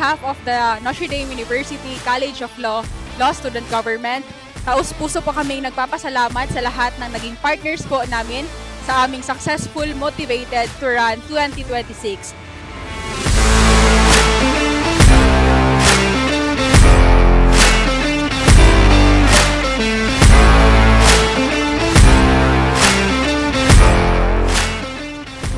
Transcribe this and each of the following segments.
behalf of the Notre Dame University College of Law, Law Student Government, taus-puso po kami nagpapasalamat sa lahat ng naging partners po namin sa aming successful Motivated to Run 2026.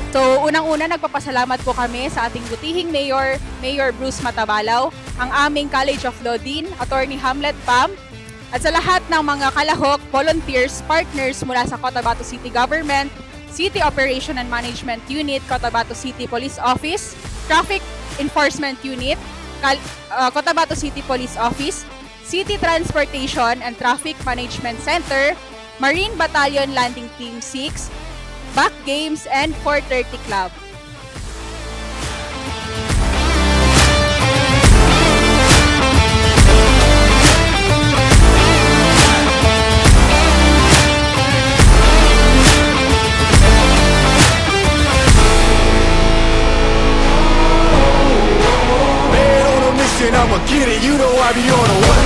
So, unang-una nagpapasalamat po kami sa ating butihing Mayor, Mayor Bruce Matabalaw, ang aming College of Law Dean, Attorney Hamlet Pam, at sa lahat ng mga kalahok, volunteers, partners mula sa Cotabato City Government, City Operation and Management Unit, Cotabato City Police Office, Traffic Enforcement Unit, Cotabato City Police Office, City Transportation and Traffic Management Center, Marine Battalion Landing Team 6, Back Games, and 430 Club. Man on a mission, I'ma get it, you know I be on a what?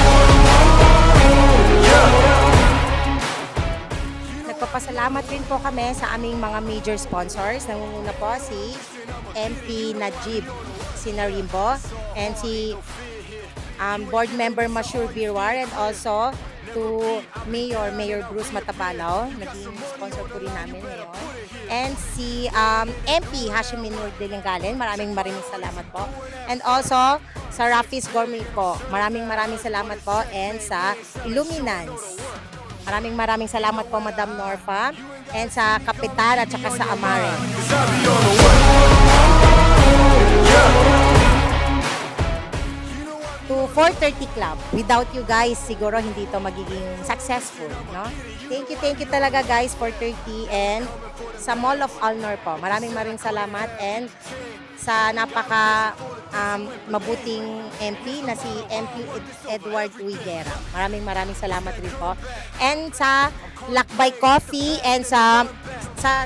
Nagpapasalamat rin po kami sa aming mga major sponsors. Nangunguna po si MP Najib Sinarimbo and si board member Mashur Birwar, and also to Mayor Bruce Matabalaw. Naging sponsor po rin namin ngayon. And si MP Hashim Minur Delingalen, maraming salamat po. And also sa Rafi's Gourmet po, maraming salamat po. And sa Illuminance, maraming salamat po Madam Norfa, and sa Kapitan at saka sa Amare. To 430 Club. Without you guys, siguro hindi ito magiging successful, no? Thank you talaga guys, 430, and sa Mall of Alnor po. Maraming salamat, and sa napaka mabuting MP na si MP Edward Uiguera. Maraming salamat rin po. And sa Lakbay Coffee, and sa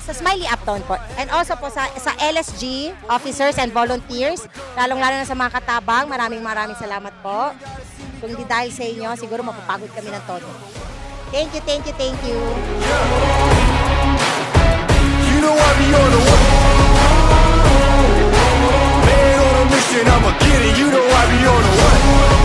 Smiley Uptown po. And also po sa LSG officers and volunteers, lalong-lalo na sa mga katabang, maraming salamat po. Kung hindi dahil sa inyo, siguro mapapagod kami ng todo. Thank you. You know I be on a what? Man on a mission, I'ma get it, you know I be on a what?